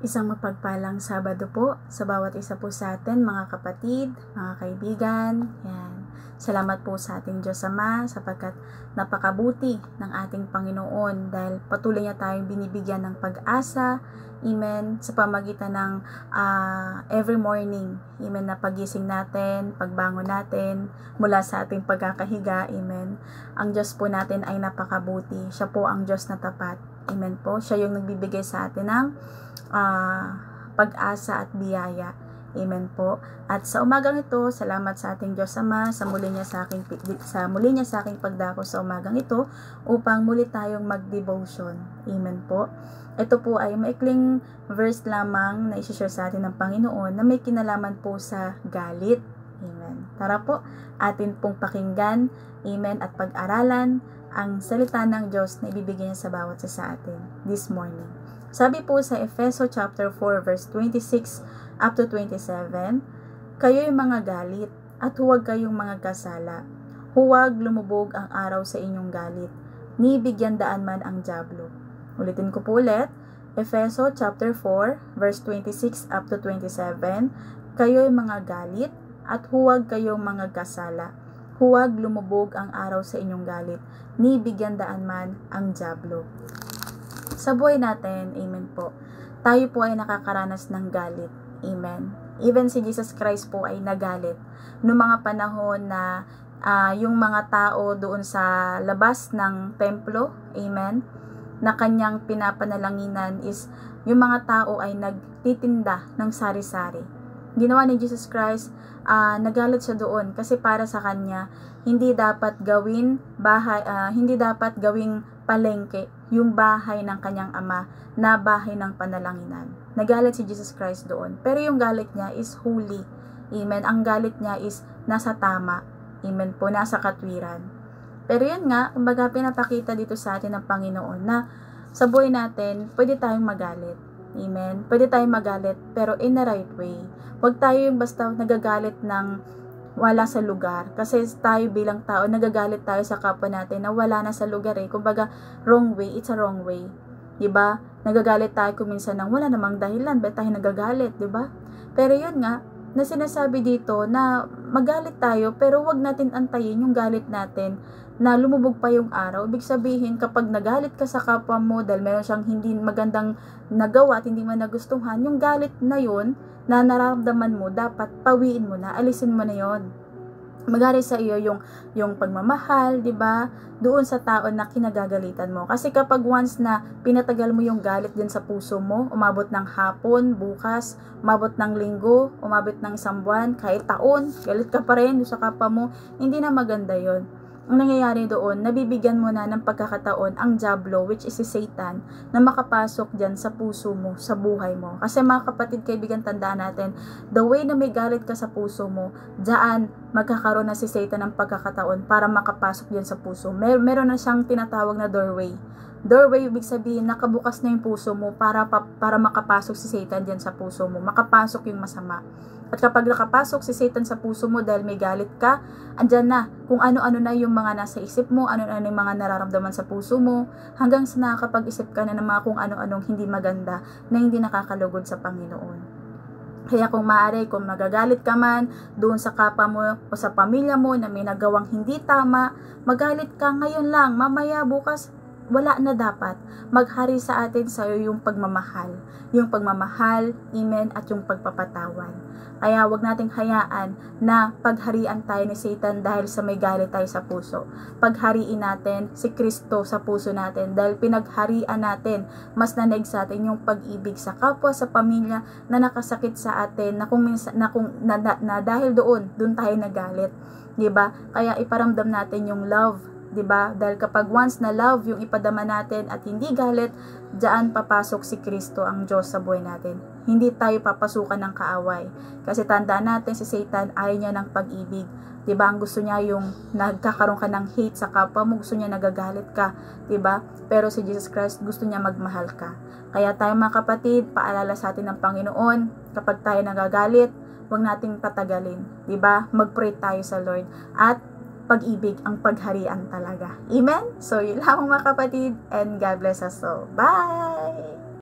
Isang mapagpalang Sabado po sa bawat isa po sa atin, mga kapatid, mga kaibigan. Yan. Salamat po sa ating Diyos Ama sapagkat napakabuti ng ating Panginoon dahil patuloy niya tayong binibigyan ng pag-asa. Amen. Sa pamagitan ng every morning. Amen. Na pagising natin, pagbangon natin mula sa ating pagkakahiga. Amen. Ang Diyos po natin ay napakabuti. Siya po ang Diyos na tapat. Amen po. Siya yung nagbibigay sa atin ng pag-asa at biyaya. Amen po. At sa umagang ito, salamat sa ating Diyos Ama sa muli niya sa aking pagdako sa umagang ito upang muli tayong mag-devotion. Amen po. Ito po ay maikling verse lamang na i-share sa atin ng Panginoon na may kinalaman po sa galit. Amen. Tara po, atin pong pakinggan, amen, at pag-aralan ang salita ng Diyos na ibibigay niya sa bawat isa sa atin this morning. Sabi po sa Efeso chapter 4 verse 26 up to 27, kayo'y mga galit at huwag kayong mga kasala. Huwag lumubog ang araw sa inyong galit, ni bigyan daan man ang dyablo. Ulitin ko po ulit, Efeso chapter 4 verse 26 up to 27, kayo'y mga galit at huwag kayong mga kasala. Huwag lumubog ang araw sa inyong galit, ni bigyan daan man ang dyablo. Sa buhay natin, amen po, tayo po ay nakakaranas ng galit. Amen. Even si Jesus Christ po ay nagalit. Noong mga panahon na yung mga tao doon sa labas ng templo, amen, na kanyang pinapanalanginan is yung mga tao ay nagtitinda ng sari-sari. Ginawa ni Jesus Christ, nagalit siya doon kasi para sa kanya hindi dapat gawing palengke yung bahay ng kanyang ama na bahay ng panalanginan. Nagalit si Jesus Christ doon. Pero yung galit niya is holy. Amen. Ang galit niya is nasa tama. Amen po, nasa katwiran. Pero yun nga, kumbaga pinapakita dito sa atin ng Panginoon na sa buhay natin, pwede tayong magalit. Amen. Pwede tayong magalit pero in the right way. Huwag tayo yung basta nagagalit ng wala sa lugar. Kasi tayo bilang tao, nagagalit tayo sa kapwa natin na wala na sa lugar eh. Kumbaga, wrong way, it's a wrong way. Diba? Nagagalit tayo kung minsan ng wala namang dahilan, ba't tayo nagagalit, diba? Pero yun nga, na sinasabi dito na magalit tayo, pero wag natin antayin yung galit natin na lumubog pa yung araw. Ibig sabihin, kapag nagalit ka sa kapwa mo dahil meron siyang hindi magandang nagawa at hindi mo nagustuhan, yung galit na yun, na nararamdaman mo, dapat pawiin mo na, alisin mo na yon. Magari sa iyo yung pagmamahal, 'di ba? Doon sa tao na kinagagalitan mo. Kasi kapag once na pinatagal mo yung galit diyan sa puso mo, umabot ng hapon, bukas, umabot ng linggo, umabot ng isang buwan, kahit taon, galit ka pa rin sa kapwa mo, hindi na maganda 'yon. Ang nangyayari doon, nabibigyan mo na ng pagkakataon ang dyablo, which is si Satan, na makapasok dyan sa puso mo, sa buhay mo. Kasi mga kapatid, kaibigan, tandaan natin, the way na may galit ka sa puso mo, dyan magkakaroon na si Satan ng pagkakataon para makapasok dyan sa puso. Meron na siyang tinatawag na doorway. Doorway, ibig sabihin, nakabukas na yung puso mo para makapasok si Satan dyan sa puso mo. Makapasok yung masama. At kapag nakapasok si Satan sa puso mo dahil may galit ka, andyan na kung ano-ano na yung mga nasa isip mo, ano-ano yung mga nararamdaman sa puso mo, hanggang sa nakakapag-isip ka na ng mga kung ano-anong hindi maganda na hindi nakakalugod sa Panginoon. Kaya kung maaari, kung nagagalit ka man doon sa kapwa mo o sa pamilya mo na may nagawang hindi tama, magalit ka ngayon lang, mamaya bukas, wala na dapat. Maghari sa atin sa iyo yung pagmamahal. Yung pagmamahal, amen, at yung pagpapatawan. Kaya wag nating hayaan na pagharian tayo ni Satan dahil sa may galit tayo sa puso. Paghariin natin si Kristo sa puso natin dahil pinagharian natin, mas nanig sa atin yung pag-ibig sa kapwa, sa pamilya na nakasakit sa atin, na dahil doon tayo nagalit. Diba? Kaya iparamdam natin yung love. Diba? Dahil kapag once na love yung ipadama natin at hindi galit, diyan papasok si Kristo, ang Diyos, sa buhay natin. Hindi tayo papasukan ng kaaway. Kasi tandaan natin, si Satan ayaw niya ng pag-ibig. Diba? Ang gusto niya yung nagkakaroon ka ng hate sa kapwa mo, gusto niya nagagalit ka. Diba? Pero si Jesus Christ gusto niya magmahal ka. Kaya tayo mga kapatid, paalala sa atin ng Panginoon, kapag tayo nagagalit, huwag nating patagalin. Diba? Mag-pray tayo sa Lord. At pag-ibig ang pagharian talaga. Amen? So, yun lang mga kapatid, and God bless us all. Bye!